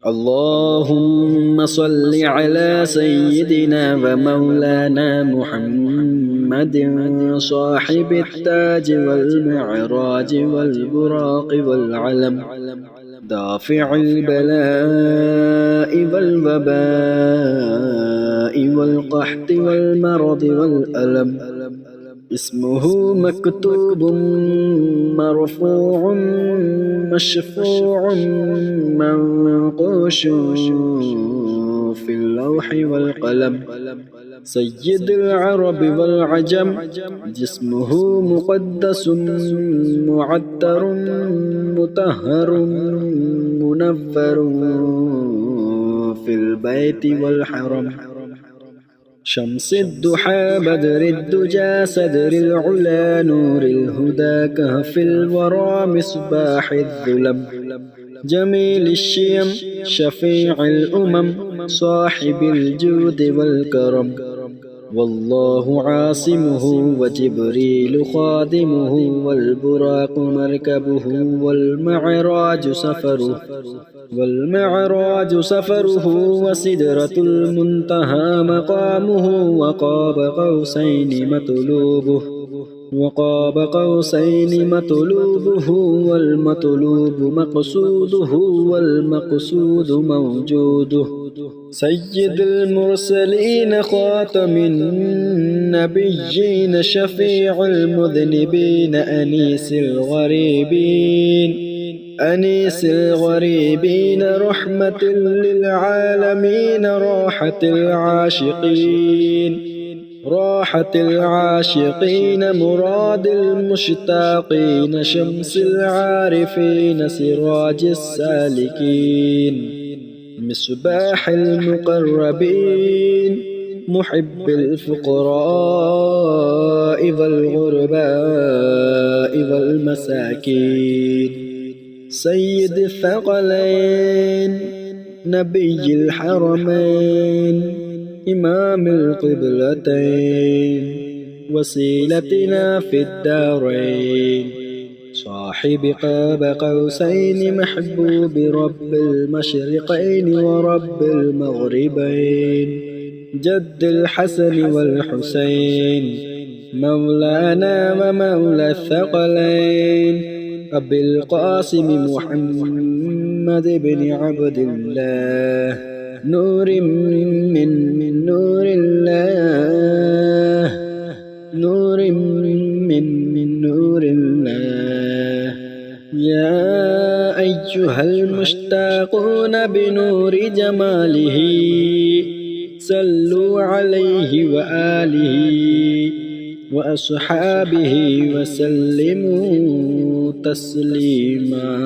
اللهم صل على سيدنا ومولانا محمد صاحب التاج والمعراج والبراق والعلم، دافع البلاء والوباء والقحط والمرض والألم. اسمه مكتوب مرفوع مشفوع منقوش في اللوح والقلم. سيد العرب والعجم، جسمه مقدس معطر مطهر منفر في البيت والحرم. شمس الضحى بدر الدجى صدر العلا نور الهدى كهف الورى مصباح الظلم. جميل الشيم شفيع الأمم صاحب الجود والكرم. والله عاصمه وجبريل خادمه والبراق مركبه والمعراج سفره وسدرة المنتهى مقامه وقاب قوسين مطلوبه والمطلوب مقصوده والمقصود موجوده. سيد المرسلين خاتم النبيين شفيع المذنبين أنيس الغريبين رحمة للعالمين راحة العاشقين مراد المشتاقين شمس العارفين سراج السالكين مصباح المقربين محب الفقراء والغرباء والمساكين. سيد الثقلين نبي الحرمين إمام القبلتين وسيلتنا في الدارين. صاحب قاب قوسين محبوب رب المشرقين ورب المغربين. جد الحسن والحسين مولانا ومولى الثقلين. أبي القاسم محمد بن عبد الله نور من نور الله يا أيها المشتاقون بنور جماله صلوا عليه وآله وأصحابه وسلموا تسليما.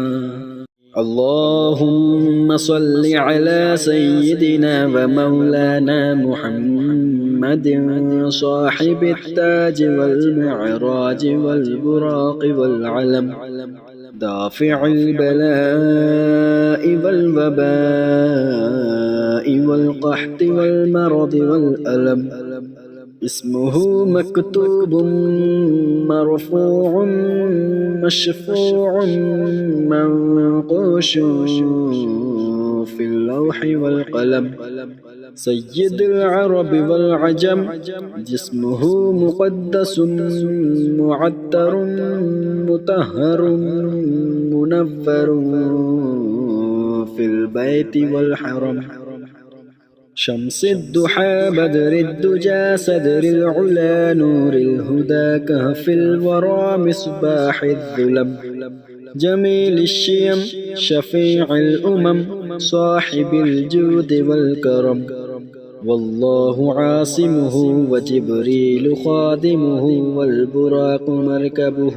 اللهم صل على سيدنا ومولانا محمد صاحب التاج والمعراج والبراق والعلم، دافع البلاء والوباء والقحط والمرض والألم. اسمه مكتوب مرفوع مشفوع منقوش في اللوح والقلم. سيد العرب والعجم، جسمه مقدس معطر مطهر منفر في البيت والحرم. شمس الضحى بدر الدجى صدر العلا نور الهدى كهف الورى مصباح الظلم. جميل الشيم شفيع الأمم صاحب الجود والكرم. والله عاصمه وجبريل خادمه والبراق مركبه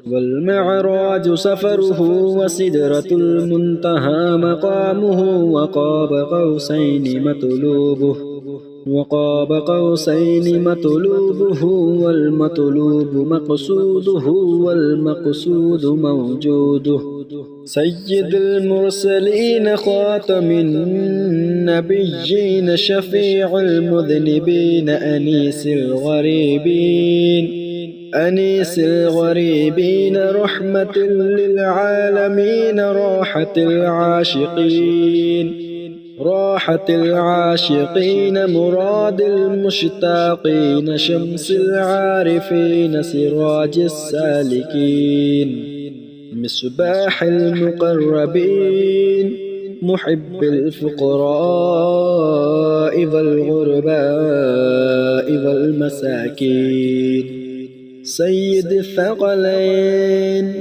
والمعراج سفره وسدرة المنتهى مقامه وقاب قوسين مطلوبه والمطلوب مقصوده والمقصود موجوده. سيد المرسلين خاتم النبيين شفيع المذنبين أنيس الغريبين رحمة للعالمين راحة العاشقين مراد المشتاقين شمس العارفين سراج السالكين مصباح المقربين محب الفقراء والغرباء والمساكين سيد الثقلين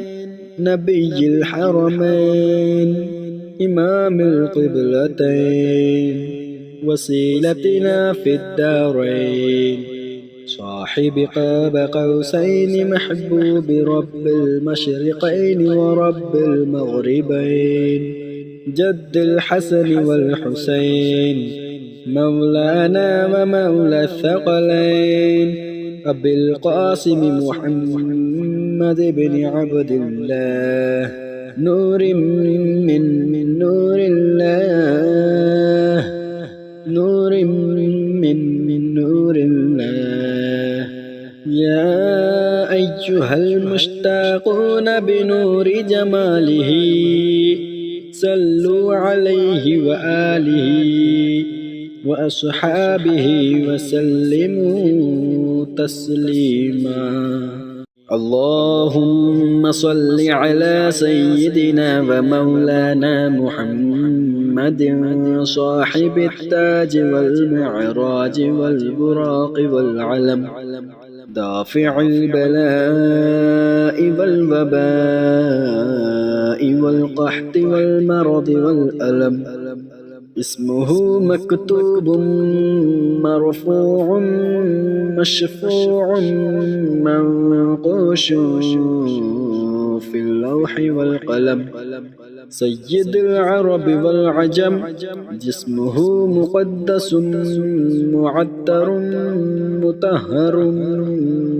نبي الحرمين إمام القبلتين وسيلتنا في الدارين صاحب قاب قوسين محبوب رب المشرقين ورب المغربين جد الحسن والحسين مولانا ومولى الثقلين أبي القاسم محمد بن عبد الله نور من نور الله نور من نور الله يا أيها المشتاقون بنور جماله صلوا عليه وآله وأصحابه وسلموا تسليما اللهم صل على سيدنا ومولانا محمد صاحب التاج والمعراج والبراق والعلم دافع البلاء والوباء والقحط والمرض والألم اسمه مكتوب مرفوع مشفوع منقوش في اللوح والقلم سيد العرب والعجم جسمه مقدس معطر مطهر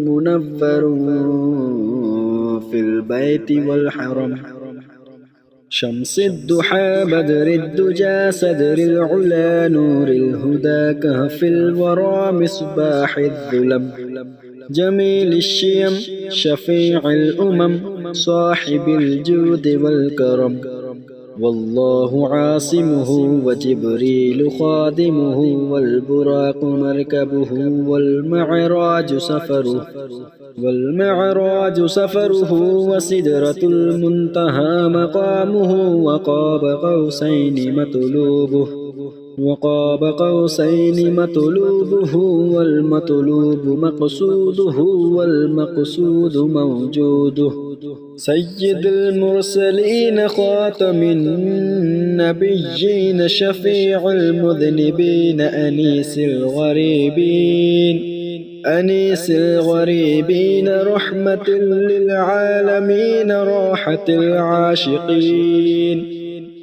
منفر في البيت والحرم شمس الضحى بدر الدجى صدر العلا نور الهدى كهف الورى مصباح الظلم جميل الشيم شفيع الأمم صاحب الجود والكرم والله عاصمه وجبريل خادمه والبراق مركبه والمعراج سفره وسدرة المنتهى مقامه وقاب قوسين مطلوبه والمطلوب مقصوده والمقصود موجوده سيد المرسلين خاتم النبيين شفيع المذنبين أنيس الغريبين رحمة للعالمين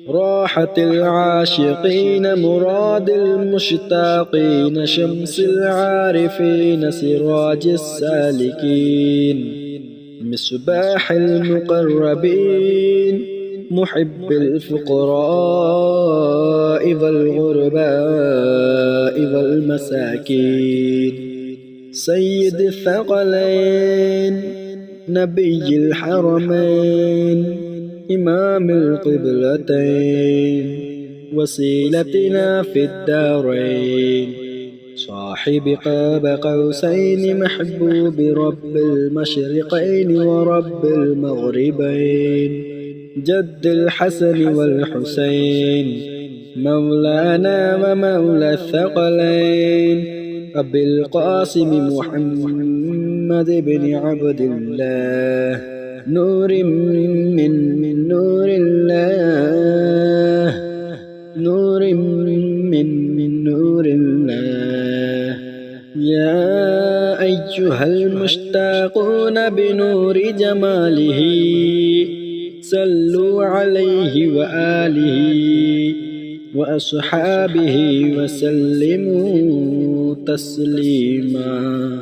راحة العاشقين مراد المشتاقين شمس العارفين سراج السالكين مصباح المقربين محب الفقراء والغرباء والمساكين سيد الثقلين نبي الحرمين إمام القبلتين وسيلتنا في الدارين صاحب قاب قوسين محبوب رب المشرقين ورب المغربين جد الحسن والحسين مولانا ومولى الثقلين أبي القاسم محمد بن عبد الله نور من نور الله نور من نور الله يا أيها المشتاقون بنور جماله صلوا عليه وآله وأصحابه وسلموا تسليما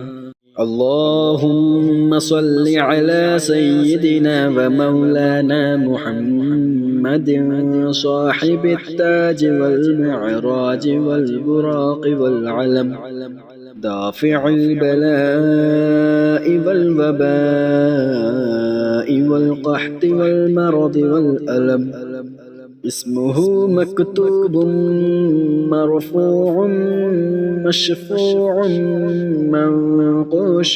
اللهم صل على سيدنا ومولانا محمد صاحب التاج والمعراج والبراق والعلم دافع البلاء والوباء والقحط والمرض والألم. اسمه مكتوب مرفوع مشفوع منقوش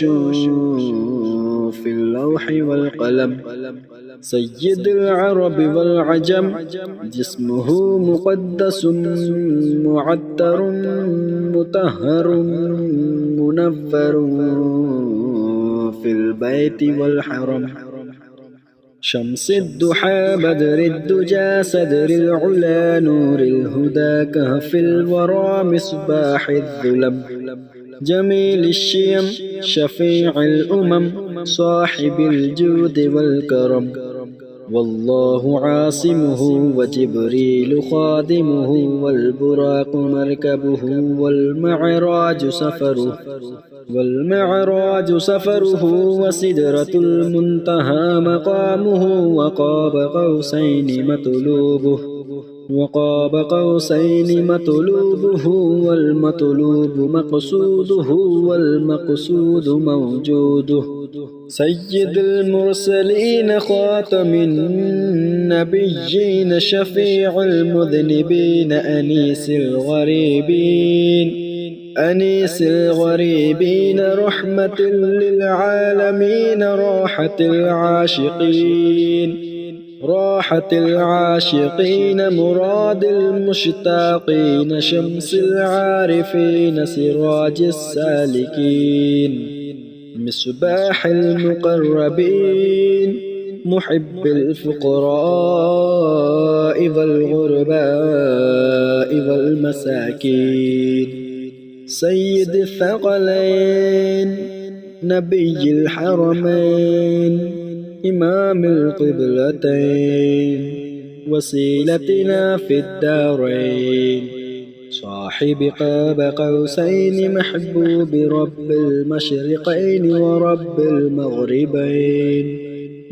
في اللوح والقلم. سيد العرب والعجم، جسمه مقدس معطر مطهر منفر في البيت والحرم. شمس الضحى بدر الدجى صدر العلا نور الهدى كهف الورى مصباح الظلم. جميل الشيم شفيع الأمم صاحب الجود والكرم. والله عاصمه وجبريل خادمه والبراق مركبه والمعراج سفره وسدرة المنتهى مقامه وقاب قوسين مطلوبه والمطلوب مقصوده والمقصود موجوده. سيد المرسلين خاتم النبيين شفيع المذنبين أنيس الغريبين رحمة للعالمين راحة العاشقين مراد المشتاقين شمس العارفين سراج السالكين مصباح المقربين محب الفقراء والغرباء والمساكين. سيد الثقلين نبي الحرمين إمام القبلتين وسيلتنا في الدارين. صاحب قاب قوسين محبوب رب المشرقين ورب المغربين.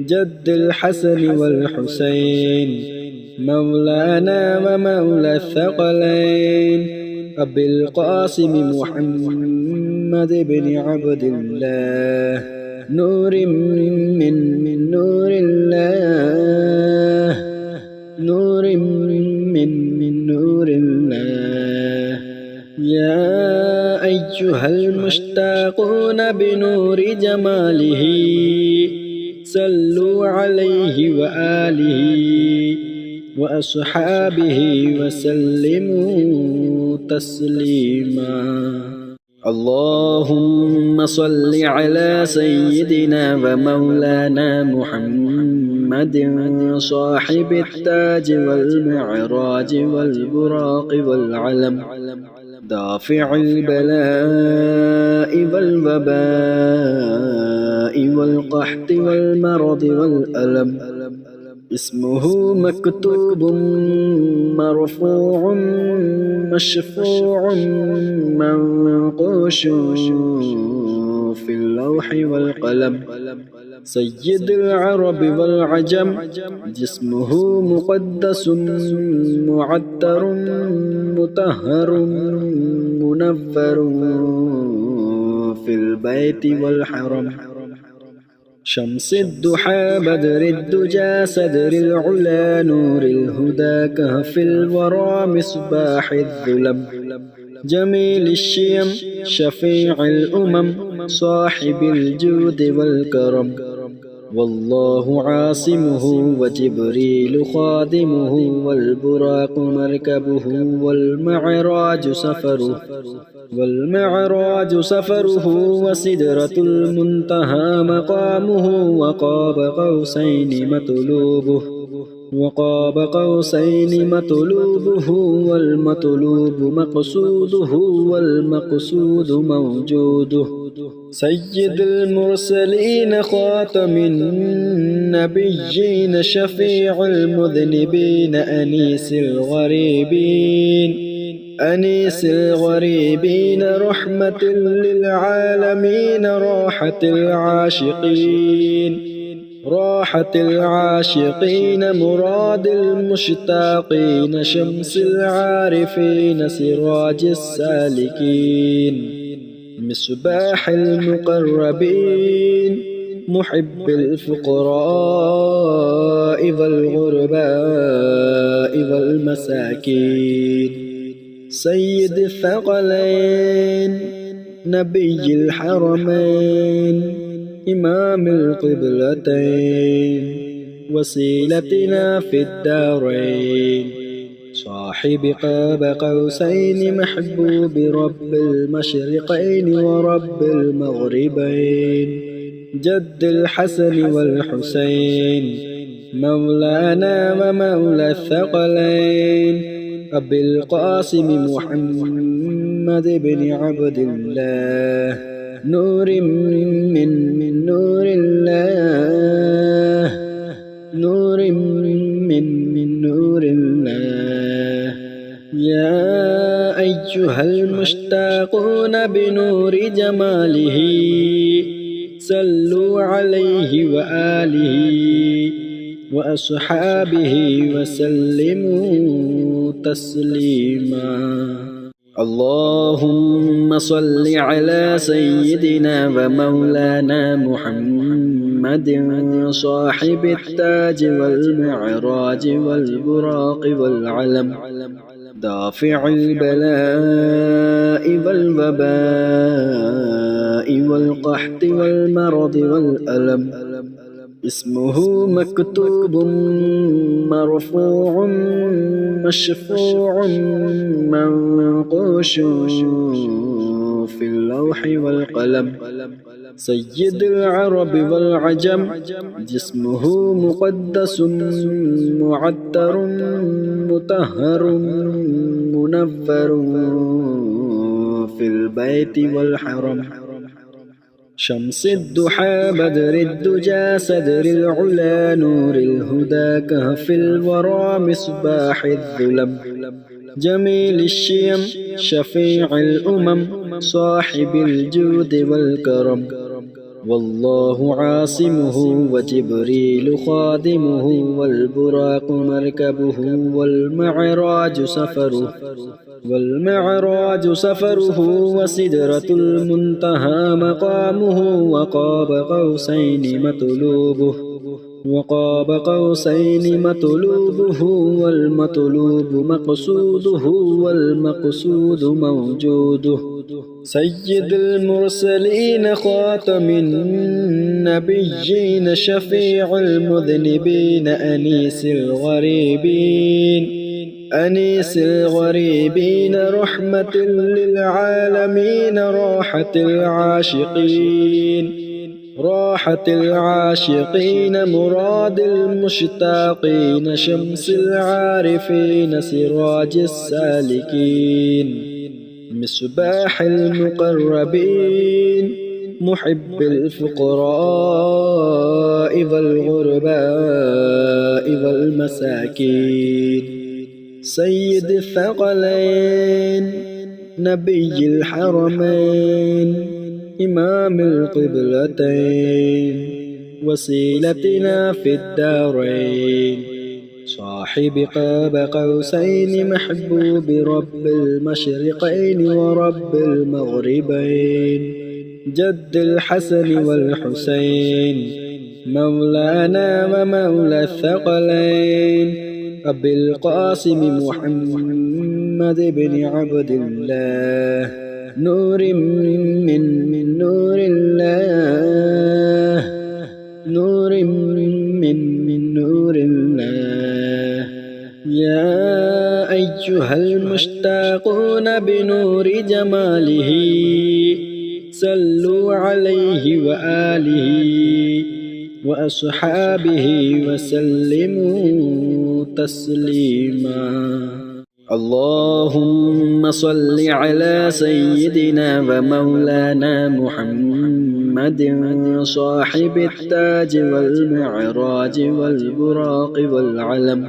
جد الحسن والحسين مولانا ومولى الثقلين. أبي القاسم محمد بن عبد الله نور من نور الله يا أيها المشتاقون بنور جماله صلوا عليه وآله وأصحابه وسلموا تسليما. اللهم صل على سيدنا ومولانا محمد صاحب التاج والمعراج والبراق والعلم. دافع البلاء والوباء والقحط والمرض والألم. اسمه مكتوب مرفوع مشفوع منقوش في اللوح والقلم. سيد العرب والعجم، جسمه مقدس معطر مطهر منفر في البيت والحرم. شمس الضحى بدر الدجى صدر العلا نور الهدى كهف الورى مصباح الظلم. جميل الشيم شفيع الأمم صاحب الجود والكرم. والله عاصمه وجبريل خادمه والبراق مركبه والمعراج سفره وسدرة المنتهى مقامه وقاب قوسين مطلوبه والمطلوب مقصوده والمقصود موجوده. سيد المرسلين خاتم النبيين شفيع المذنبين أنيس الغريبين رحمة للعالمين راحة العاشقين مراد المشتاقين شمس العارفين سراج السالكين مصباح المقربين محب الفقراء والغرباء والمساكين سيد الثقلين نبي الحرمين إمام القبلتين وسيلتنا في الدارين صاحب قاب قوسين محبوب رب المشرقين ورب المغربين جد الحسن والحسين مولانا ومولى الثقلين أبي القاسم محمد بن عبد الله نور من نور الله نور من نور الله يا أيها المشتاقون بنور جماله صلوا عليه وآله وأصحابه وسلموا تسليما اللهم صل على سيدنا ومولانا محمد صاحب التاج والمعراج والبراق والعلم دافع البلاء والوباء والقحط والمرض والألم اسمه مكتوب مرفوع مشفوع منقوش في اللوح والقلم سيد العرب والعجم جسمه مقدس معطر مطهر منفر في البيت والحرم شمس الضحى بدر الدجى صدر العلا نور الهدى كهف الورى مصباح الظلم جميل الشيم شفيع الأمم صاحب الجود والكرم والله عاصمه وجبريل خادمه والبراق مركبه والمعراج سفره وسدرة المنتهى مقامه وقاب قوسين مطلوبه والمطلوب مقصوده والمقصود موجوده سيد المرسلين خاتم النبيين شفيع المذنبين أنيس الغريبين رحمة للعالمين راحة العاشقين مراد المشتاقين شمس العارفين سراج السالكين مصباح المقربين محب الفقراء والغرباء والمساكين سيد الثقلين نبي الحرمين إمام القبلتين وسيلتنا في الدارين صاحب قاب قوسين محبوب رب المشرقين ورب المغربين جد الحسن والحسين مولانا ومولى الثقلين أبي القاسم محمد بن عبد الله نور من نور الله نور من نور الله يا أيها المشتاقون بنور جماله صلوا عليه وآله وأصحابه وسلموا تسليما اللهم صل على سيدنا ومولانا محمد صاحب التاج والمعراج والبراق والعلم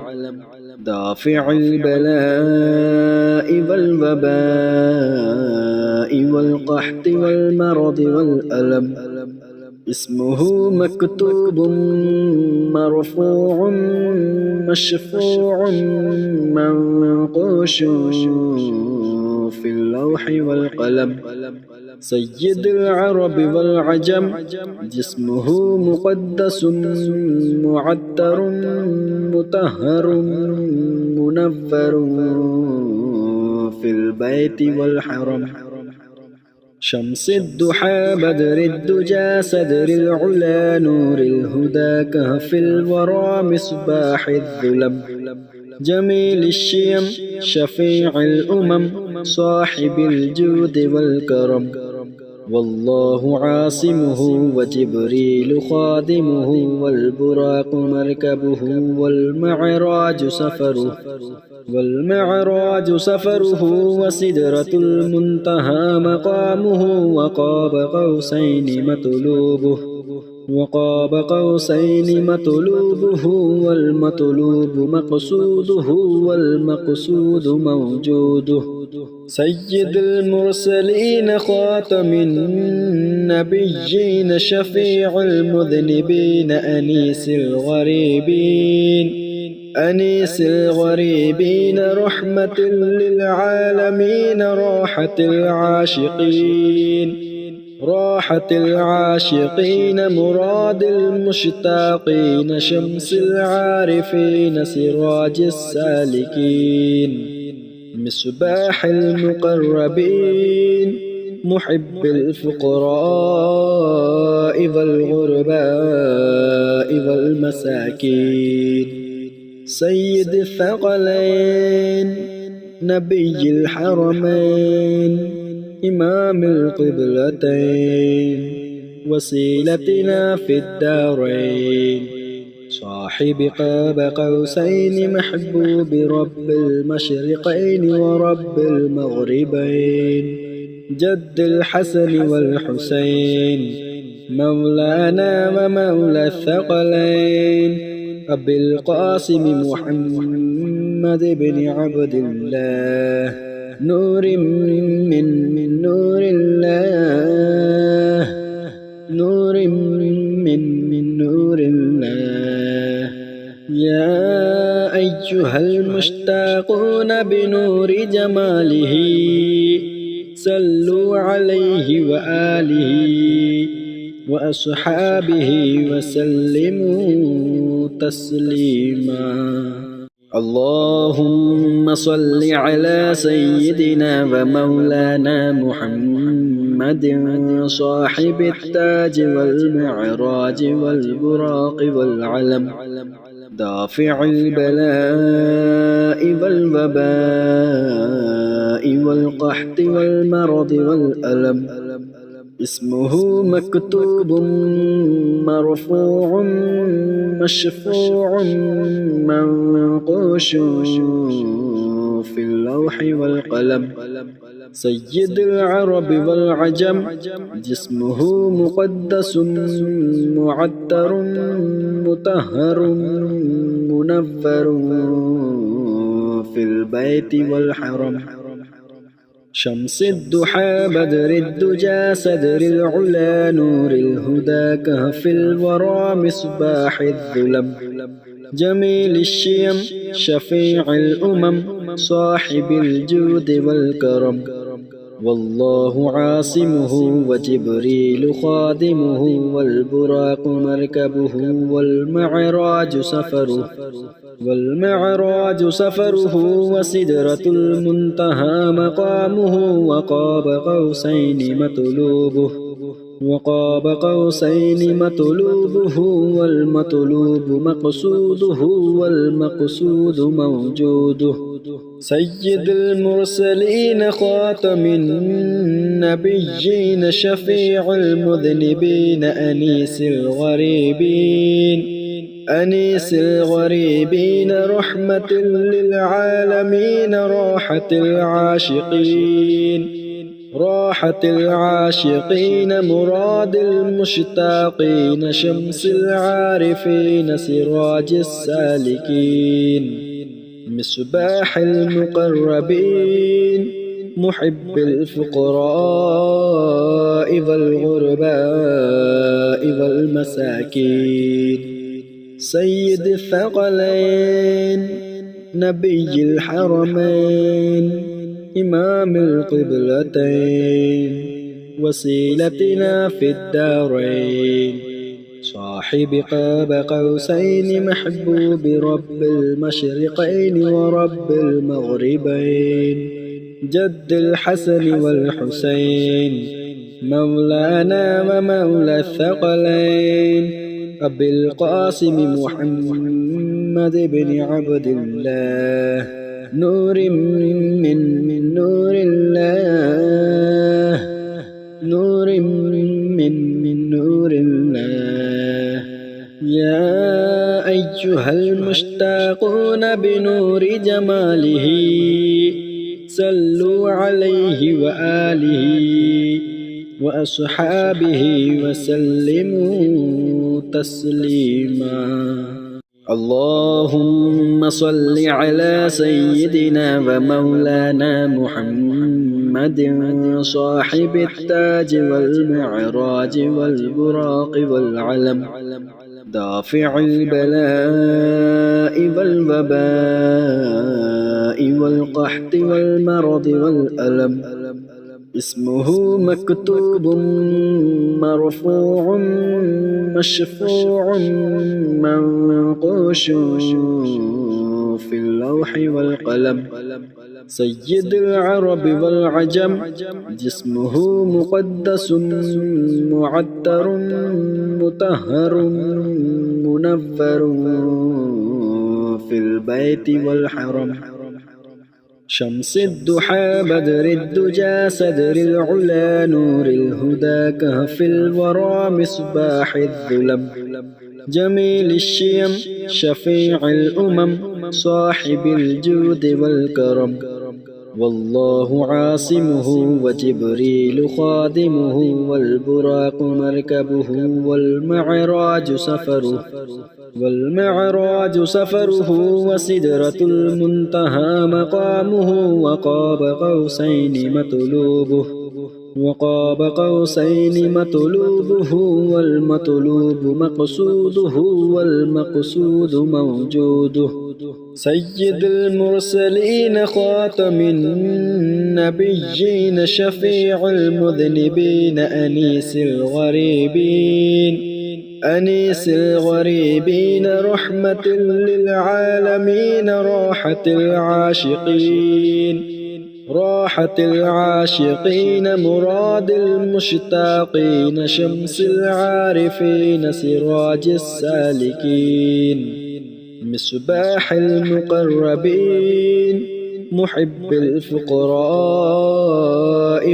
دافع البلاء والوباء والقحط والمرض والألم اسمه مكتوب مرفوع مشفوع منقوش في اللوح والقلم سيد العرب والعجم جسمه مقدس معطر مطهر منفر في البيت والحرم شمس الضحى بدر الدجى صدر العلا نور الهدى كهف الورى مصباح الظلم جميل الشيم شفيع الأمم صاحب الجود والكرم والله عاصمه وجبريل خادمه والبراق مركبه والمعراج سفره وسدرة المنتهى مقامه وقاب قوسين مطلوبه والمطلوب مقصوده والمقصود موجوده سيد المرسلين خاتم النبيين شفيع المذنبين أنيس الغريبين رحمة للعالمين راحة العاشقين مراد المشتاقين شمس العارفين سراج السالكين مصباح المقربين محب الفقراء والغرباء والمساكين سيد الثقلين نبي الحرمين إمام القبلتين وسيلتنا في الدارين صاحب قاب قوسين محبوب رب المشرقين ورب المغربين جد الحسن والحسين مولانا ومولى الثقلين أبي القاسم محمد بن عبد الله نور من نور الله يا أيها المشتاقون بنور جماله صلوا عليه وآله وأصحابه وسلموا تسليما اللهم صل على سيدنا ومولانا محمد صاحب التاج والمعراج والبراق والعلم دافع البلاء والوباء والقحط والمرض والألم اسمه مكتوب مرفوع مشفوع منقوش في اللوح والقلم سيد العرب والعجم جسمه مقدس معطر مطهر منفر في البيت والحرم شمس الضحى بدر الدجى صدر العلا نور الهدى كهف الورى مصباح الظلم جميل الشيم شفيع الأمم صاحب الجود والكرم والله عاصمه وجبريل خادمه والبراق مركبه والمعراج سفره وسدرة المنتهى مقامه وقاب قوسين مطلوبه والمطلوب مقصوده والمقصود موجوده سيد المرسلين خاتم النبيين شفيع المذنبين أنيس الغريبين رحمة للعالمين راحة العاشقين مراد المشتاقين شمس العارفين سراج السالكين مصباح المقربين محب الفقراء والغرباء والمساكين سيد الثقلين نبي الحرمين إمام القبلتين وسيلتنا في الدارين صاحب قاب قوسين محبوب رب المشرقين ورب المغربين جد الحسن والحسين مولانا ومولى الثقلين أبي القاسم محمد بن عبد الله نور من نور الله نور من نور الله يا أيها المشتاقون بنور جماله صلوا عليه وآله وأصحابه وسلموا تسليما اللهم صل على سيدنا ومولانا محمد صاحب التاج والمعراج والبراق والعلم دافع البلاء والوباء والقحط والمرض والألم اسمه مكتوب مرفوع مشفوع منقوش في اللوح والقلم سيد العرب والعجم جسمه مقدس معطر مطهر منفر في البيت والحرم شمس الضحى بدر الدجى صدر العلا نور الهدى كهف الورى مصباح الظلم جميل الشيم شفيع الأمم صاحب الجود والكرم والله عاصمه وجبريل خادمه والبراق مركبه والمعراج سفره وسدرة المنتهى مقامه وقاب قوسين مطلوبه والمطلوب مقصوده والمقصود موجوده سيد المرسلين خاتم النبيين شفيع المذنبين أنيس الغريبين رحمة للعالمين راحة العاشقين مراد المشتاقين شمس العارفين سراج السالكين مصباح المقربين محب الفقراء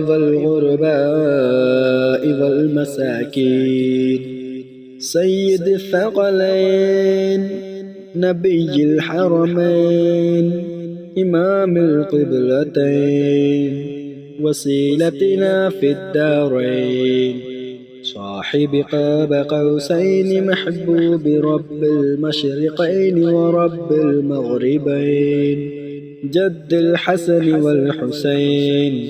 والغرباء والمساكين سيد الثقلين نبي الحرمين إمام القبلتين وسيلتنا في الدارين صاحب قاب قوسين محبوب رب المشرقين ورب المغربين جد الحسن والحسين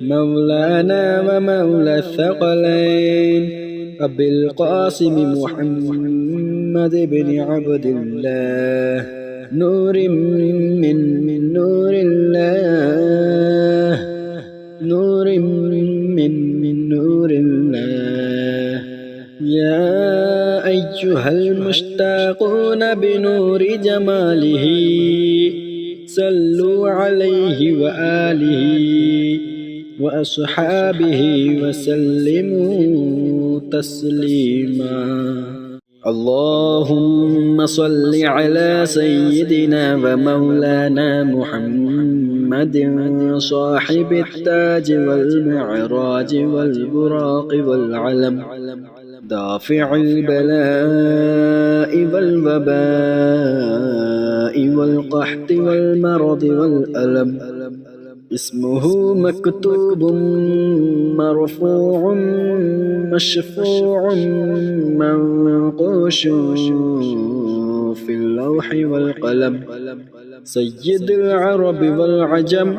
مولانا ومولى الثقلين أبي القاسم محمد بن عبد الله نور من نور الله نور من نور الله يا أيها المشتاقون بنور جماله صلوا عليه وآله وأصحابه وسلموا تسليما اللهم صل على سيدنا ومولانا محمد صاحب التاج والمعراج والبراق والعلم دافع البلاء والوباء والقحط والمرض والألم اسمه مكتوب مرفوع مشفوع منقوش في اللوح والقلم سيد العرب والعجم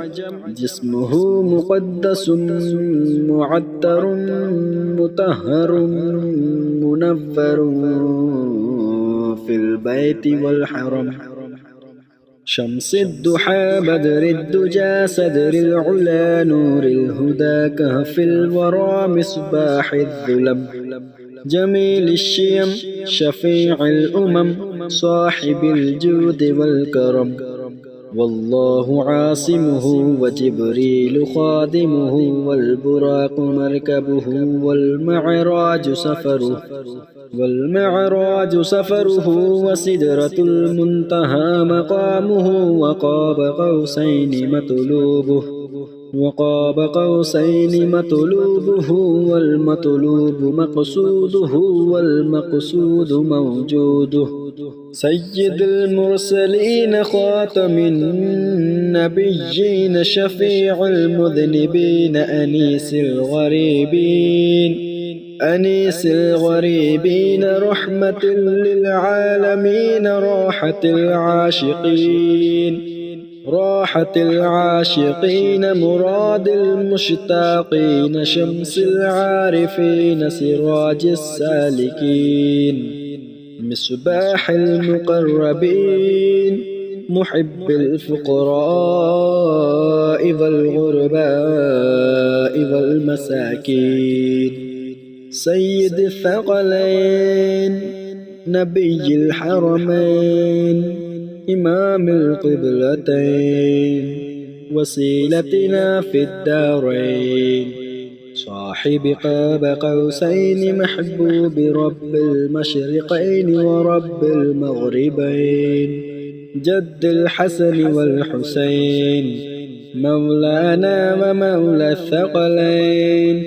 جسمه مقدس معطر مطهر منفر في البيت والحرم شمس الضحى بدر الدجى صدر العلا نور الهدى كهف الورى مصباح الظلم جميل الشيم شفيع الأمم صاحب الجود والكرم والله عاصمه وجبريل خادمه والبراق مركبه والمعراج سفره وسدرة المنتهى مقامه وقاب قوسين مطلوبه والمطلوب مقصوده والمقصود موجوده سيد المرسلين خاتم النبيين شفيع المذنبين أنيس الغريبين رحمة للعالمين راحة العاشقين مراد المشتاقين شمس العارفين سراج السالكين مصباح المقربين محب الفقراء والغرباء والمساكين سيد الثقلين نبي الحرمين إمام القبلتين وسيلتنا في الدارين صاحب قاب قوسين محبوب رب المشرقين ورب المغربين جد الحسن والحسين مولانا ومولى الثقلين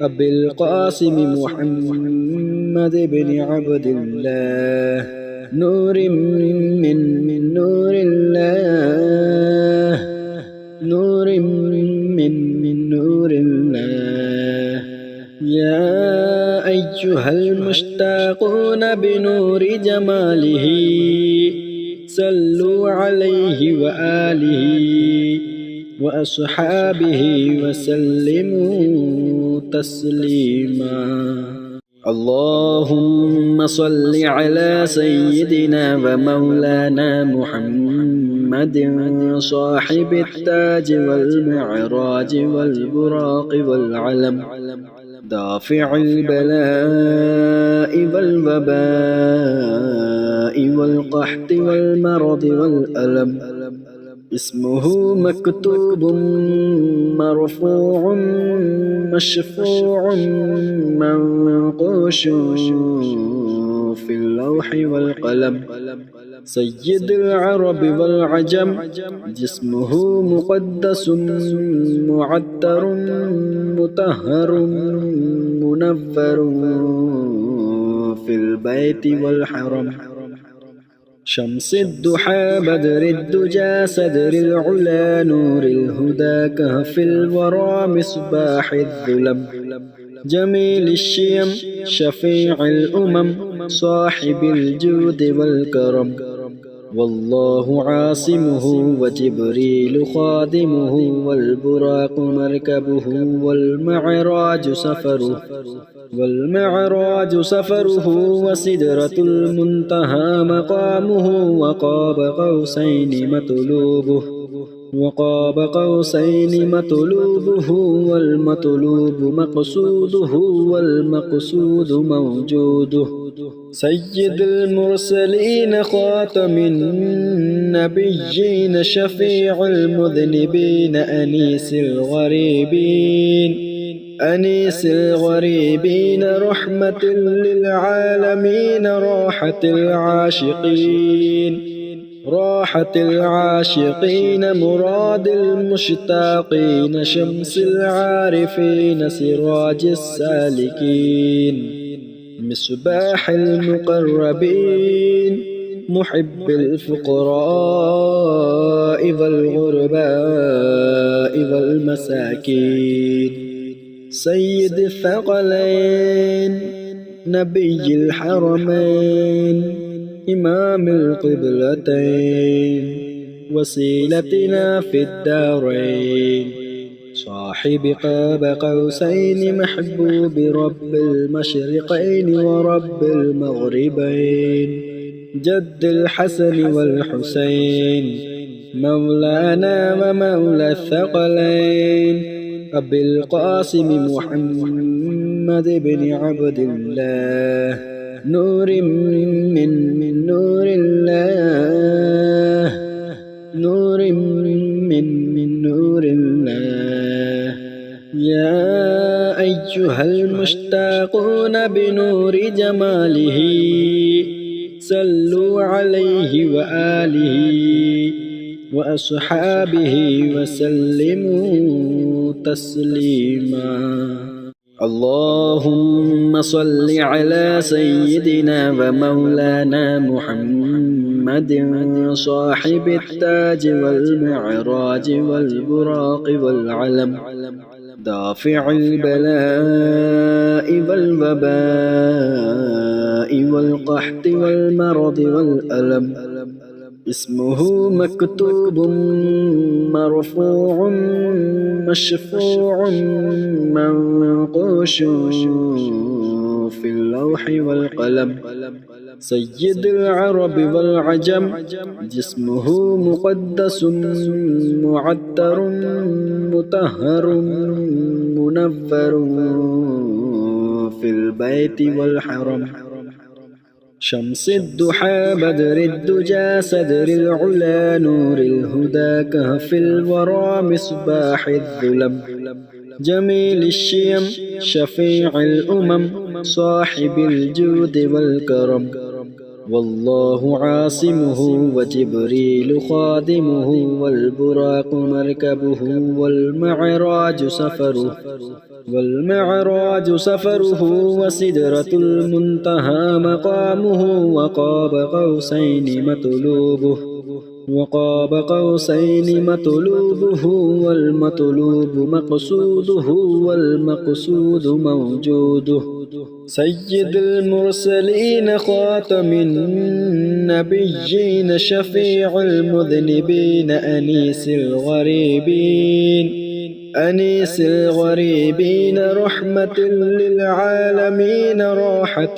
أبي القاسم محمد بن عبد الله نور من نور الله يا أيها المشتاقون بنور جماله صلوا عليه وآله وأصحابه وسلموا تسليما اللهم صل على سيدنا ومولانا محمد صاحب التاج والمعراج والبراق والعلم دافع البلاء والوباء والقحط والمرض والألم اسمه مكتوب مرفوع مشفوع منقوش في اللوح والقلم سيد العرب والعجم جسمه مقدس معطر مطهر منفر في البيت والحرم شمس الضحى بدر الدجى صدر العلا نور الهدى كهف الورى مصباح الظلم جميل الشيم شفيع الأمم صاحب الجود والكرم والله عاصمه وجبريل خادمه والبراق مركبه والمعراج سفره وسدرة المنتهى مقامه وقاب قوسين مطلوبه والمطلوب مقصوده والمقصود موجوده سيد المرسلين خاتم النبيين شفيع المذنبين أنيس الغريبين رحمة للعالمين راحة العاشقين مراد المشتاقين شمس العارفين سراج السالكين مصباح المقربين محب الفقراء والغرباء والمساكين سيد الثقلين نبي الحرمين إمام القبلتين وسيلتنا في الدارين صاحب قاب قوسين محبوب رب المشرقين ورب المغربين جد الحسن والحسين مولانا ومولى الثقلين أبي القاسم محمد بن عبد الله نور من نور الله نور من نور الله يا أيها المشتاقون بنور جماله صلوا عليه وآله وأصحابه وسلموا تسليما اللهم صل على سيدنا ومولانا محمد صاحب التاج والمعراج والبراق والعلم دافع البلاء والوباء والقحط والمرض والألم اسمه مكتوب مرفوع مشفوع منقوش في اللوح والقلم سيد العرب والعجم جسمه مقدس معطر مطهر منفر في البيت والحرم شمس الضحى بدر الدجى صدر العلا نور الهدى كهف الورى مصباح الظلم جميل الشيم شفيع الأمم صاحب الجود والكرم والله عاصمه وجبريل خادمه والبراق مركبه والمعراج سفره وسدرة المنتهى مقامه وقاب قوسين مطلوبه والمطلوب مقصوده والمقصود موجوده سيد المرسلين خاتم النبيين شفيع المذنبين أنيس الغريبين رحمة للعالمين راحة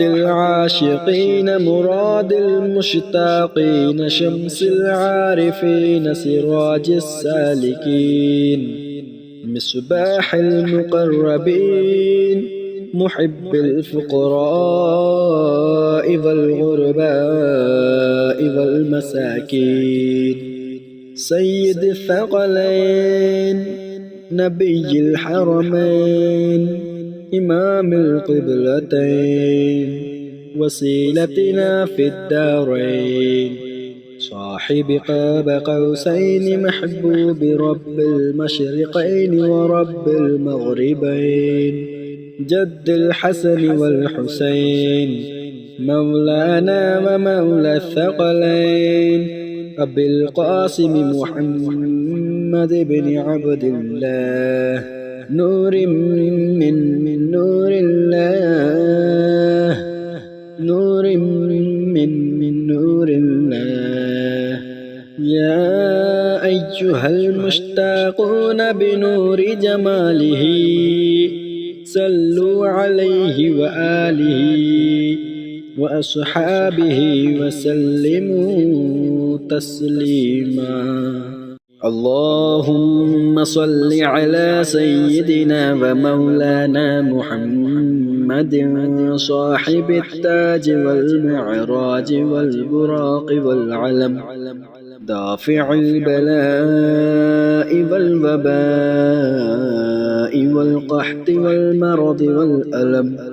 العاشقين مراد المشتاقين شمس العارفين سراج السالكين مصباح المقربين محب الفقراء والغرباء والمساكين سيد الثقلين نبي الحرمين إمام القبلتين وسيلتنا في الدارين صاحب قاب قوسين محبوب رب المشرقين ورب المغربين جد الحسن والحسين مولانا ومولى الثقلين أبي القاسم محمد بن عبد الله نور من نور الله نور من نور الله يا أيها المشتاقون بنور جماله صلوا عليه وآله وأصحابه وسلموا تسليما اللهم صل على سيدنا ومولانا محمد صاحب التاج والمعراج والبراق والعلم دافع البلاء والوباء والقحط والمرض والألم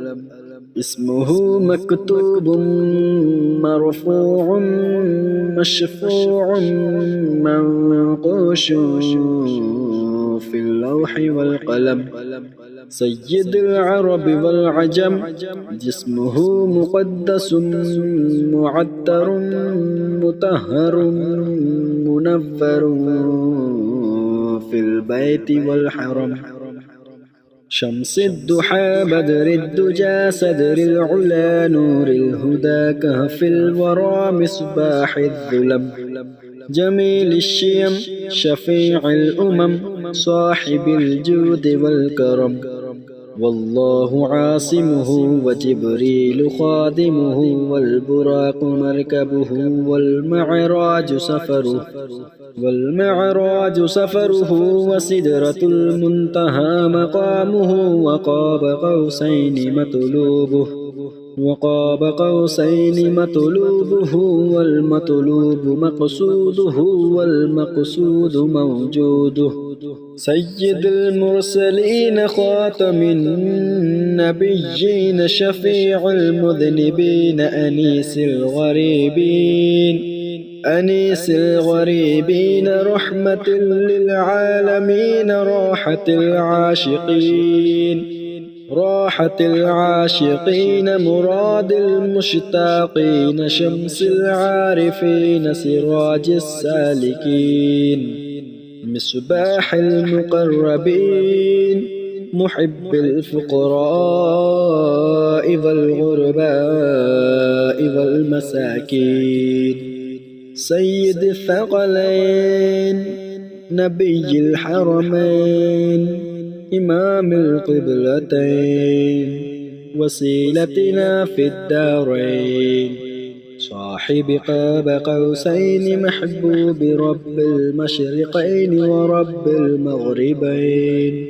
اسمه مكتوب مرفوع مشفوع منقوش في اللوح والقلم سيد العرب والعجم جسمه مقدس معطر مطهر منفر في البيت والحرم شمس الضحى بدر الدجى صدر العلا نور الهدى كهف الورى مصباح الظلم جميل الشيم شفيع الأمم صاحب الجود والكرم والله عاصمه وجبريل خادمه والبراق مركبه والمعراج سفره وسدرة المنتهى مقامه وقاب قوسين مطلوبه والمطلوب مقصوده والمقصود موجوده سيد المرسلين خاتم النبيين شفيع المذنبين أنيس الغريبين رحمة للعالمين راحة العاشقين مراد المشتاقين شمس العارفين سراج السالكين مصباح المقربين محب الفقراء والغرباء والمساكين سيد الثقلين نبي الحرمين إمام القبلتين وسيلتنا في الدارين صاحب قاب قوسين محبوب رب المشرقين ورب المغربين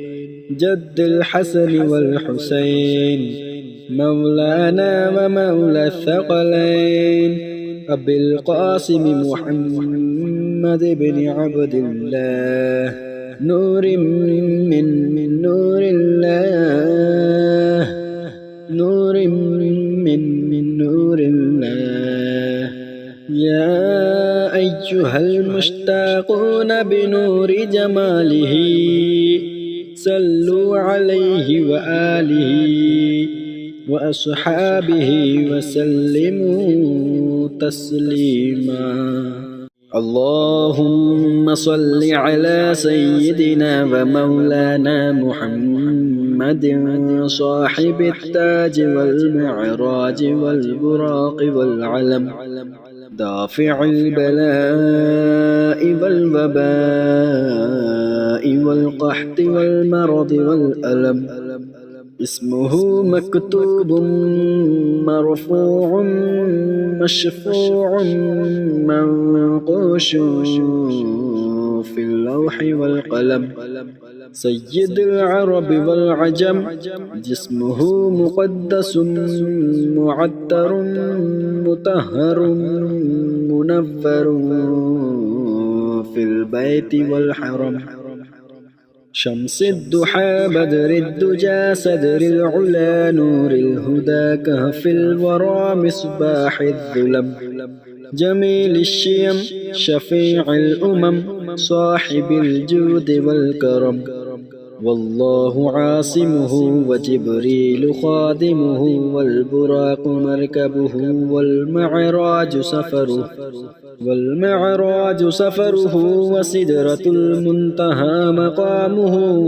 جد الحسن والحسين مولانا ومولى الثقلين أبي القاسم محمد بن عبد الله نور من نور الله يا أيها المشتاقون بنور جماله صلوا عليه وآله وأصحابه وسلموا تسليما اللهم صل على سيدنا ومولانا محمد صاحب التاج والمعراج والبراق والعلم دافع البلاء والوباء والقحط والمرض والألم اسمه مكتوب مرفوع مشفوع منقوش في اللوح والقلم سيد العرب والعجم جسمه مقدس معطر مطهر منفر في البيت والحرم شمس الضحى بدر الدجى صدر العلا نور الهدى كهف الورى مصباح الظلم جميل الشيم شفيع الأمم صاحب الجود والكرم والله عاصمه وجبريل خادمه والبراق مركبه والمعراج سفره وسدرة المنتهى مقامه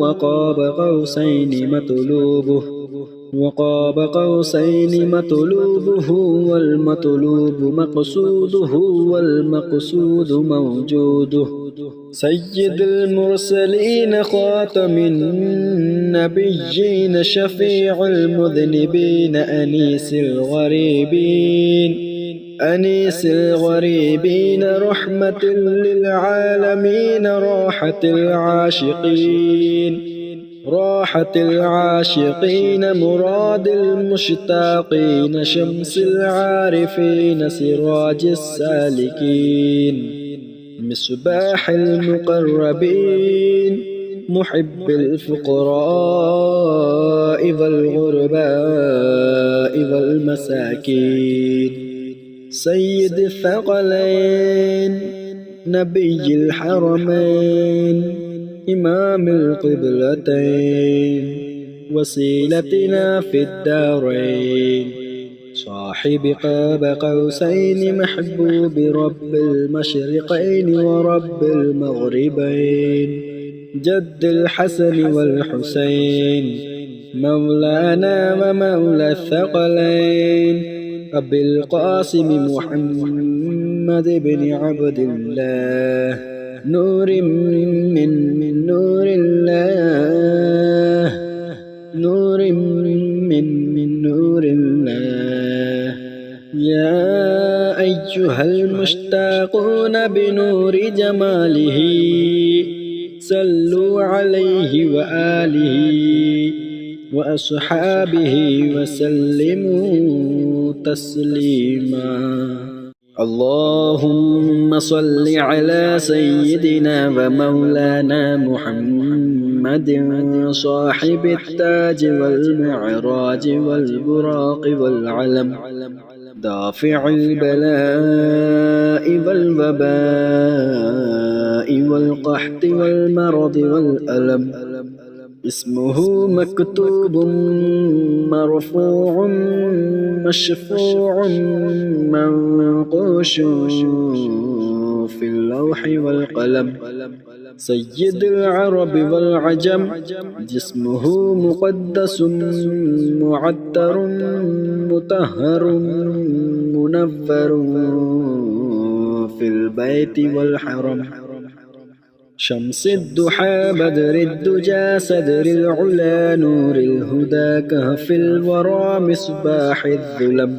وقاب قوسين مطلوبه والمطلوب مقصوده والمقصود موجوده سيد المرسلين خاتم النبيين شفيع المذنبين أنيس الغريبين رحمة للعالمين راحة العاشقين مراد المشتاقين شمس العارفين سراج السالكين مصباح المقربين محب الفقراء والغرباء والمساكين سيد الثقلين نبي الحرمين إمام القبلتين وسيلتنا في الدارين صاحب قاب قوسين محبوب رب المشرقين ورب المغربين جد الحسن والحسين مولانا ومولى الثقلين أبي القاسم محمد بن عبد الله نور من نور الله أيها المشتاقون بنور جماله صلوا عليه وآله وأصحابه وسلموا تسليما. اللهم صل على سيدنا ومولانا محمد صاحب التاج والمعراج والبراق والعلم، دافع البلاء والوباء والقحط والمرض والألم، اسمه مكتوب مرفوع مشفوع منقوش في اللوح والقلم، سيد العرب والعجم، جسمه مقدس معطر مطهر منفر في البيت والحرم، شمس الضحى بدر الدجى صدر العلا نور الهدى كهف الورى مصباح الظلم،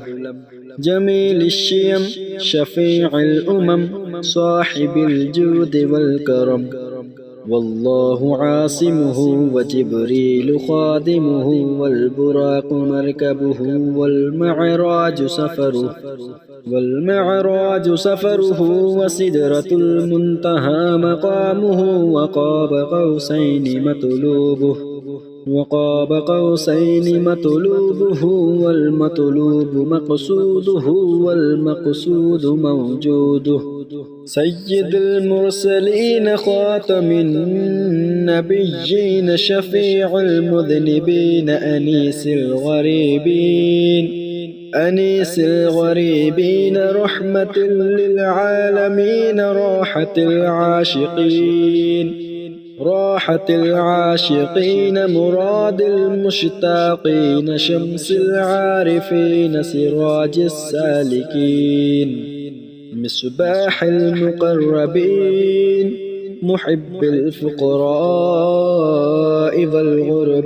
جميل الشيم شفيع الأمم صاحب الجود والكرم، والله عاصمه وجبريل خادمه والبراق مركبه والمعراج سفره وسدرة المنتهى مقامه، وقاب قوسين مطلوبه والمطلوب مقصوده والمقصود موجوده، سيد المرسلين خاتم النبيين شفيع المذنبين أنيس الغريبين رحمة للعالمين راحة العاشقين مراد المشتاقين شمس العارفين سراج السالكين مصباح المقربين محب الفقراء والغرباء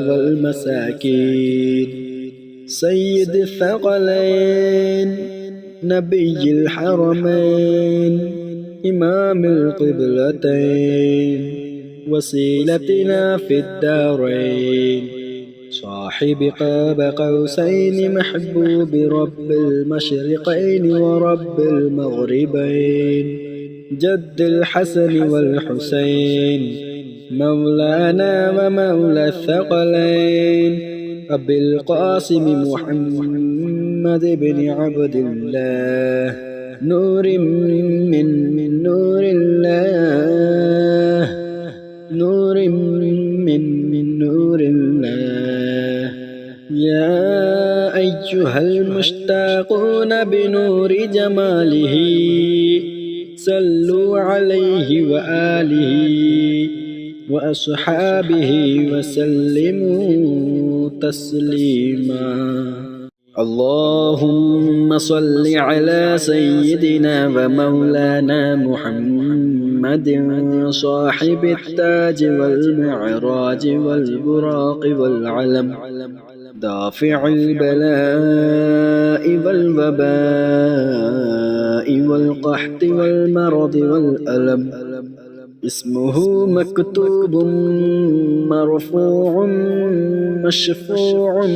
والمساكين، سيد الثقلين نبي الحرمين إمام القبلتين وسيلتنا في الدارين، صاحب قاب قوسين محبوب رب المشرقين ورب المغربين، جد الحسن والحسين مولانا ومولى الثقلين، أبي القاسم محمد بن عبد الله نور من نور الله، نور من نور الله. يا أيها المشتاقون بنور جماله صلوا عليه وآله وأصحابه وسلموا تسليما. اللهم صل على سيدنا ومولانا محمد صاحب التاج والمعراج والبراق والعلم، دافع البلاء والوباء والقحط والمرض والألم، اسمه مكتوب مرفوع مشفوع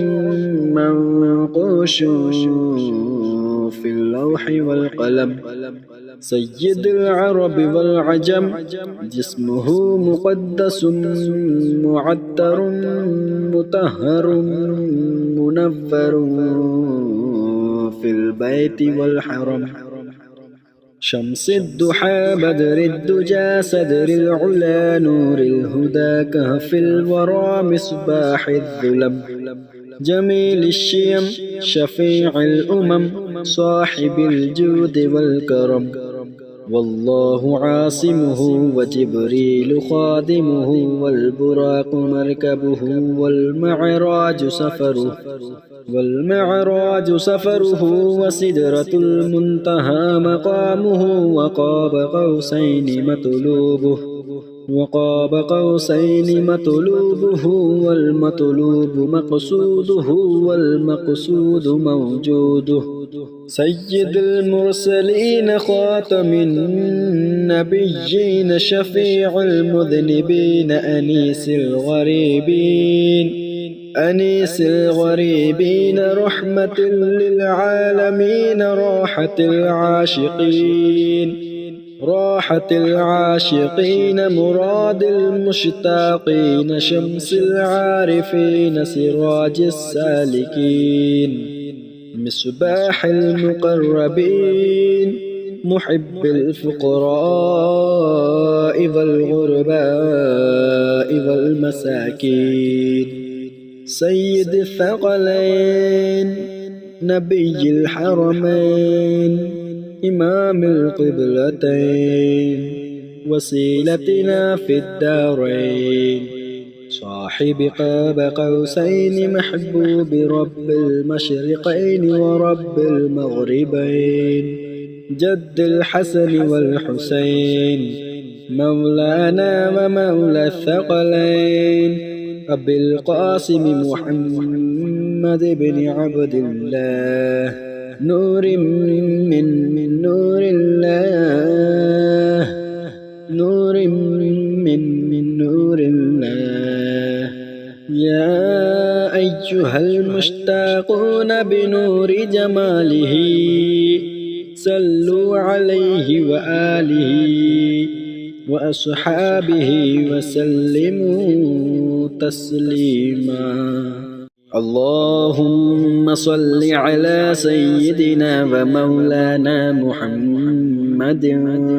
منقوش في اللوح والقلم، سيد العرب والعجم، جسمه مقدس معطر مطهر منفر في البيت والحرم، شمس الضحى بدر الدجى صدر العلا نور الهدى كهف الورى مصباح الظلم، جميل الشيم شفيع الأمم صاحب الجود والكرم، والله عاصمه وجبريل خادمه والبراق مركبه والمعراج سفره وسدرة المنتهى مقامه، وقاب قوسين مطلوبه والمطلوب مقصوده والمقصود موجوده، سيد المرسلين خاتم النبيين شفيع المذنبين أنيس الغريبين رحمة للعالمين راحة العاشقين مراد المشتاقين شمس العارفين سراج السالكين مصباح المقربين محب الفقراء والغرباء والمساكين سيد الثقلين نبي الحرمين إمام القبلتين وسيلتنا في الدارين صاحب قاب قوسين محبوب رب المشرقين ورب المغربين جد الحسن والحسين مولانا ومولى الثقلين أبي القاسم محمد بن عبد الله نور من نور الله نور من نور الله يا أيها المشتاقون بنور جماله صلوا عليه وآله وأصحابه وسلموا تسليما اللهم صل على سيدنا ومولانا محمد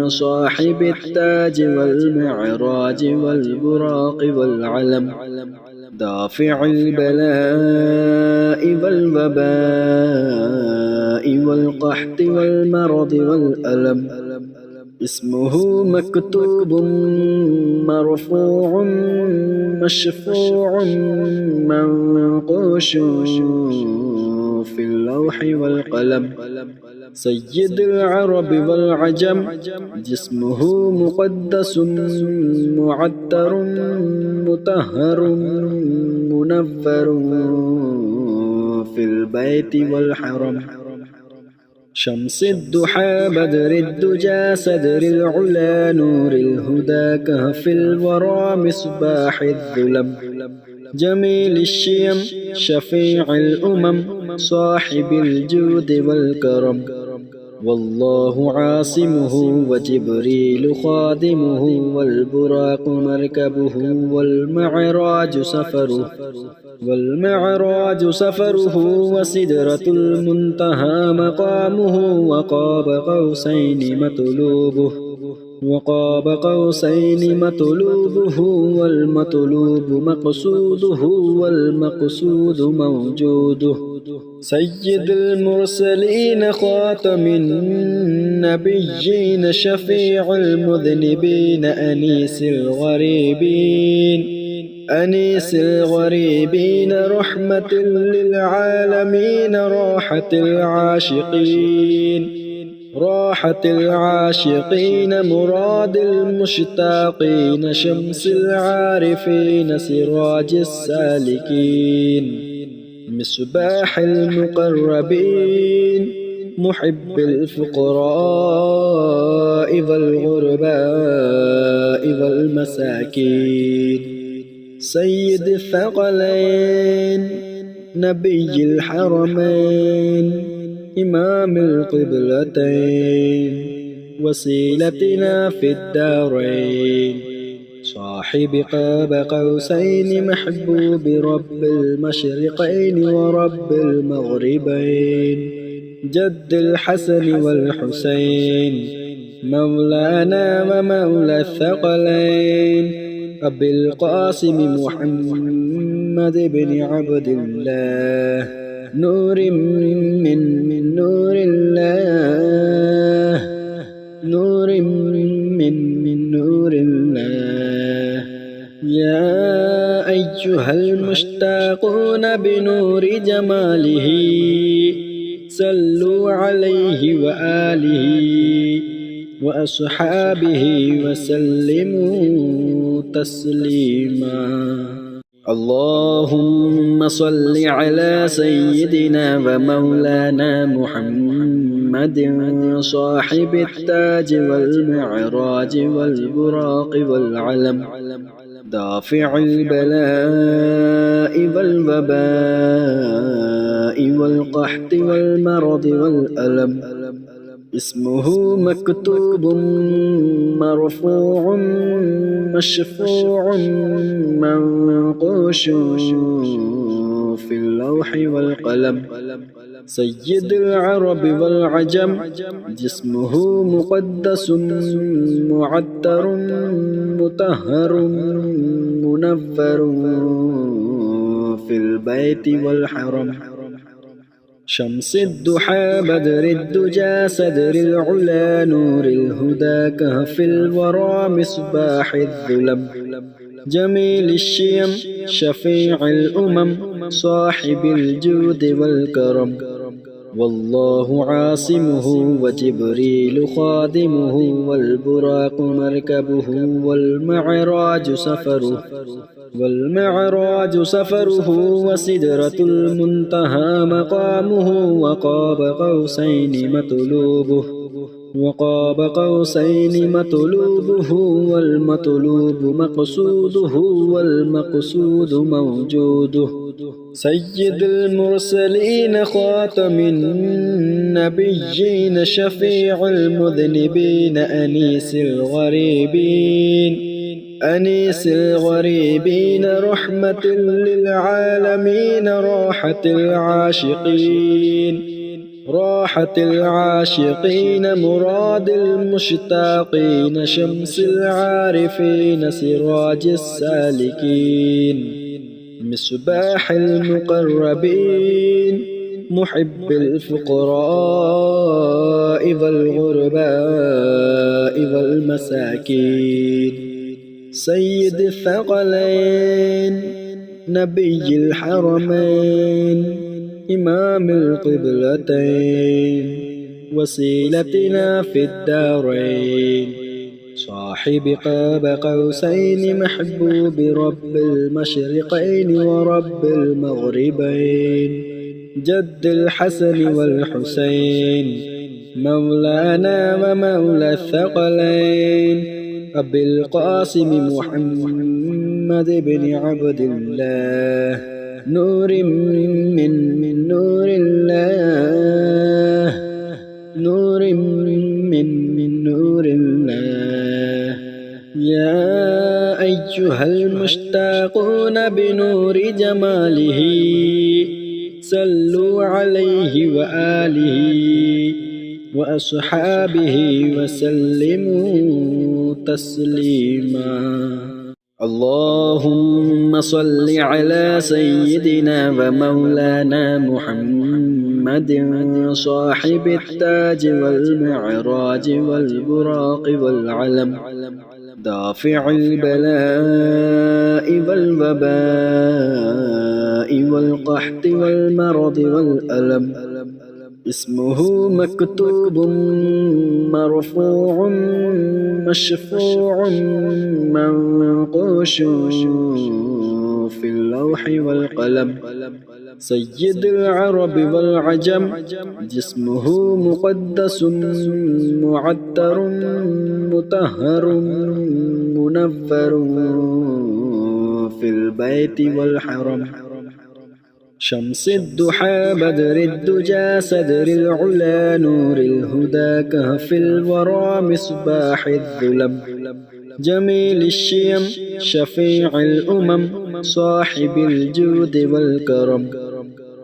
صاحب التاج والمعراج والبراق والعلم دافع البلاء والوباء والقحط والمرض والألم اسمه مكتوب مرفوع مشفوع منقوش في اللوح والقلم سيد العرب والعجم جسمه مقدس معطر مطهر منفر في البيت والحرم شمس الضحى بدر الدجى صدر العلا نور الهدى كهف الورى مصباح الظلم جميل الشيم شفيع الأمم صاحب الجود والكرم والله عاصمه وجبريل خادمه والبراق مركبه والمعراج سفره وسدرة المنتهى مقامه وقاب قوسين مطلوبه والمطلوب مقصوده والمقصود موجوده سيد المرسلين خاتم النبيين شفيع المذنبين أنيس الغريبين رحمة للعالمين راحة العاشقين مراد المشتاقين شمس العارفين سراج السالكين مصباح المقربين محب الفقراء والغرباء والمساكين سيد الثقلين نبي الحرمين إمام القبلتين وسيلتنا في الدارين صاحب قاب قوسين محبوب رب المشرقين ورب المغربين جد الحسن والحسين مولانا ومولى الثقلين أبي القاسم محمد بن عبد الله نور من نور الله نور من نور الله يا أيها المشتاقون بنور جماله صلوا عليه وآله وأصحابه وسلموا تسليما اللهم صل على سيدنا ومولانا محمد محمد صاحب التاج والمعراج والبراق والعلم دافع البلاء والوباء والقحط والمرض والألم اسمه مكتوب مرفوع مشفوع منقوش في اللوح والقلم سيد العرب والعجم جسمه مقدس معطر مطهر منفر في البيت والحرم شمس الضحى بدر الدجى صدر العلا نور الهدى كهف الورى مصباح الظلم جميل الشيم شفيع الأمم صاحب الجود والكرم والله عاصمه وجبريل خادمه والبراق مركبه والمعراج سفره وسدرة المنتهى مقامه وقاب قوسين مطلوبه والمطلوب مقصوده والمقصود موجوده سيد المرسلين خاتم النبيين شفيع المذنبين أنيس الغريبين رحمة للعالمين راحة العاشقين مراد المشتاقين شمس العارفين سراج السالكين مصباح المقربين محب الفقراء والغرباء والمساكين سيد الثقلين نبي الحرمين إمام القبلتين وسيلتنا في الدارين صاحب قاب قوسين محبوب رب المشرقين ورب المغربين جد الحسن والحسين مولانا ومولى الثقلين أبي القاسم محمد بن عبد الله نور من نور الله نور من نور الله يا أيها المشتاقون بنور جماله صلوا عليه وآله وأصحابه وسلموا تسليما اللهم صل على سيدنا ومولانا محمد صاحب التاج والمعراج والبراق والعلم دافع البلاء والوباء والقحط والمرض والألم اسمه مكتوب مرفوع مشفوع منقوش في اللوح والقلم سيد العرب والعجم جسمه مقدس معطر مطهر منفر في البيت والحرم شمس الضحى بدر الدجى صدر العلا نور الهدى كهف الورى مصباح الظلم جميل الشيم شفيع الأمم صاحب الجود والكرم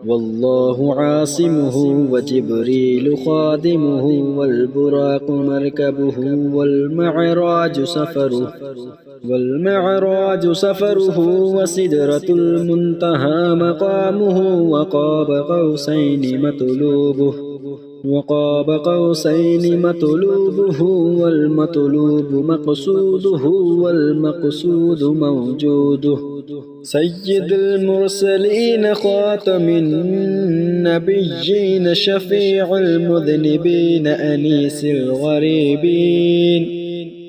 والله عاصمه وجبريل خادمه والبراق مركبه والمعراج سفره وسدرة المنتهى مقامه وقاب قوسين مطلوبه والمطلوب مقصوده والمقصود موجوده سيد المرسلين خاتم النبيين شفيع المذنبين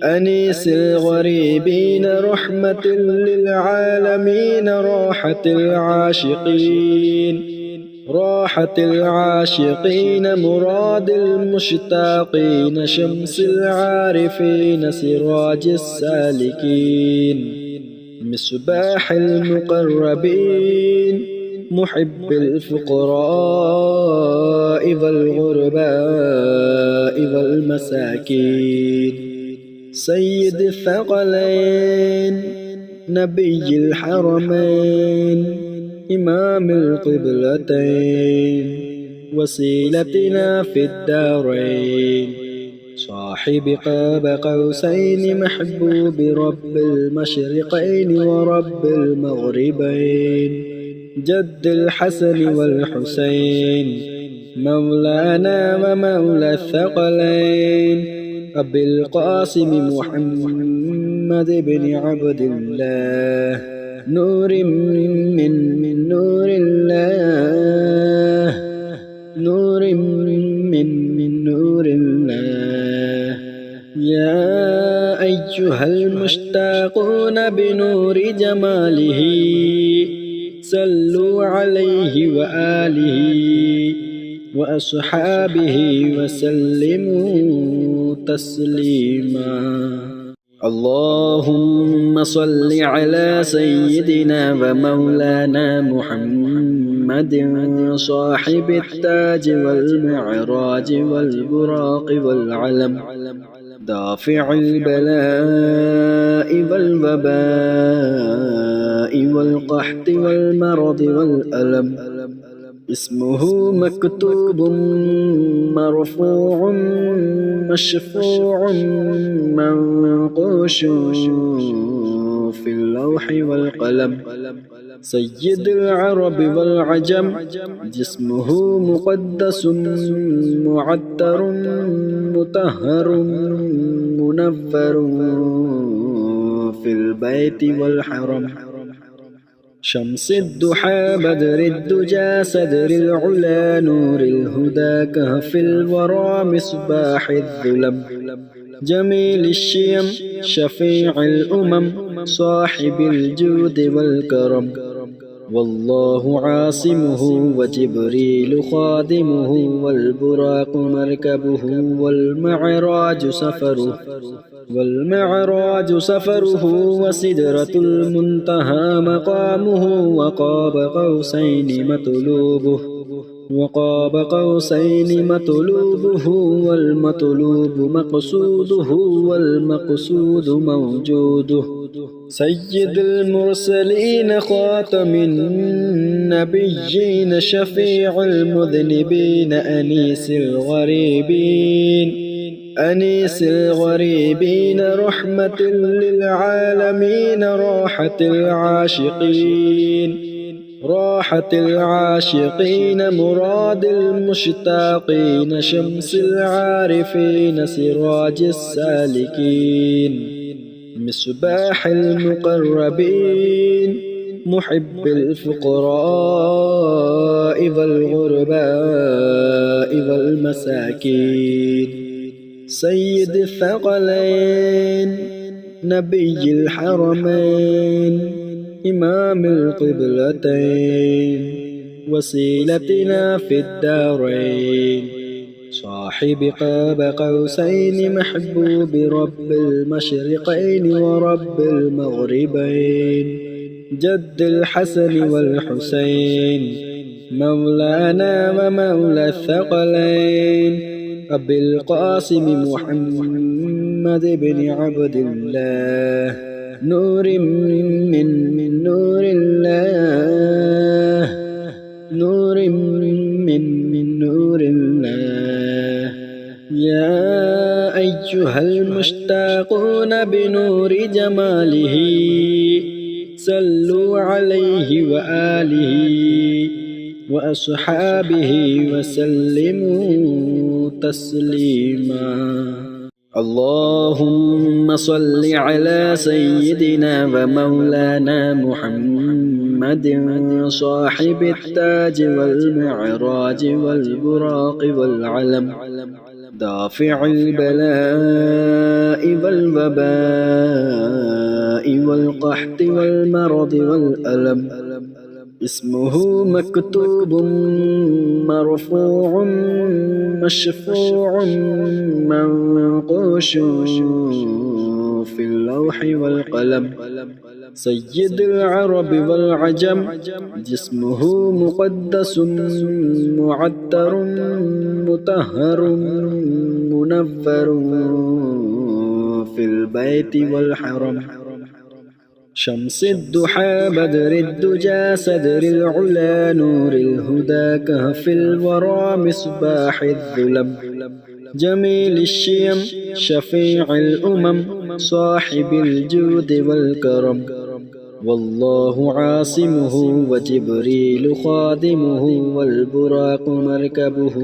أنيس الغريبين رحمة للعالمين راحة العاشقين راحة العاشقين مراد المشتاقين شمس العارفين سراج السالكين مصباح المقربين محب الفقراء والغرباء والمساكين سيد الثقلين نبي الحرمين إمام القبلتين وسيلتنا في الدارين صاحب قاب قوسين محبوب رب المشرقين ورب المغربين جد الحسن والحسين مولانا ومولى الثقلين أبي القاسم محمد بن عبد الله نور من نور الله نور من نور الله يا أيها المشتاقون بنور جماله صلوا عليه وآله وأصحابه وسلموا تسليما اللهم صل على سيدنا ومولانا محمد صاحب التاج والمعراج والبراق والعلم دافع البلاء والوباء والقحط والمرض والألم اسمه مكتوب مرفوع مشفوع منقوش في اللوح والقلم سيد العرب والعجم جسمه مقدس معطر مطهر منفر في البيت والحرم شمس الضحى بدر الدجى صدر العلا نور الهدى كهف الورى مصباح الظلم جميل الشيم شفيع الأمم صاحب الجود والكرم والله عاصمه وجبريل خادمه والبراق مركبه والمعراج سفره وسدرة المنتهى مقامه وقاب قوسين مطلوبه والمطلوب مقصوده والمقصود موجوده سيد المرسلين خاتم النبيين شفيع المذنبين أنيس الغريبين رحمة للعالمين راحة العاشقين مراد المشتاقين شمس العارفين سراج السالكين مصباح المقربين محب الفقراء والغرباء والمساكين سيد الثقلين نبي الحرمين إمام القبلتين وسيلتنا في الدارين صاحب قاب قوسين محبوب رب المشرقين ورب المغربين جد الحسن والحسين مولانا ومولى الثقلين أبي القاسم محمد بن عبد الله نور من نور الله نور من نور الله يا أيها المشتاقون بنور جماله صلوا عليه وآله وأصحابه وسلموا تسليما اللهم صل على سيدنا ومولانا محمد صاحب التاج والمعراج والبراق والعلم دافع البلاء والوباء والقحط والمرض والألم اسمه مكتوب مرفوع مشفوع منقوش في اللوح والقلم. سيد العرب والعجم، جسمه مقدس معطر مطهر منفر في البيت والحرم. شمس الضحى بدر الدجى صدر العلا نور الهدى كهف الورى مصباح الظلم. جميل الشيم شفيع الأمم صاحب الجود والكرم. والله عاصمه وجبريل خادمه والبراق مركبه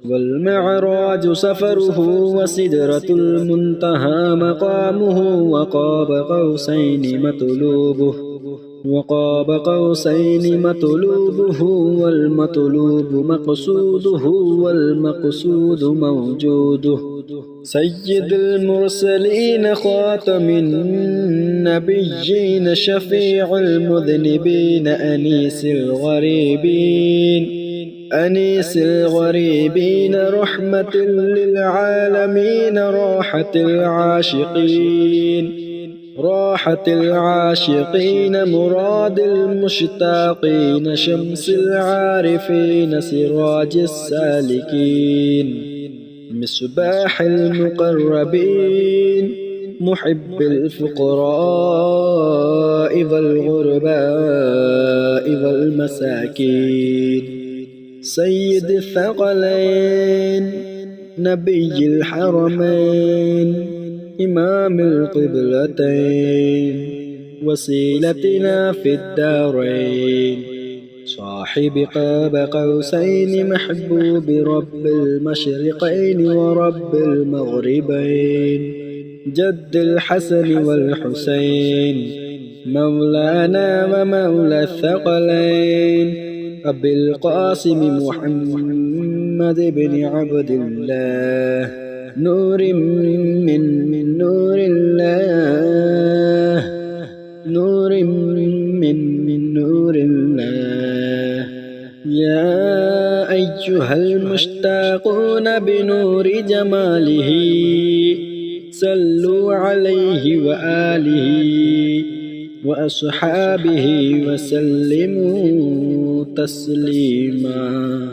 والمعراج سفره وسدرة المنتهى مقامه وقاب قوسين مطلوبه والمطلوب مقصوده والمقصود موجوده. سيد المرسلين خاتم النبيين شفيع المذنبين أنيس الغريبين رحمة للعالمين راحة العاشقين مراد المشتاقين شمس العارفين سراج السالكين مصباح المقربين محب الفقراء والغرباء والمساكين. سيد الثقلين نبي الحرمين إمام القبلتين وسيلتنا في الدارين صاحب قاب قوسين محبوب رب المشرقين ورب المغربين. جد الحسن والحسين مولانا ومولى الثقلين أبي القاسم محمد بن عبد الله نور من نور الله يا أيها المشتاقون بنور جماله صلوا عليه وآله وأصحابه وسلموا تسليما.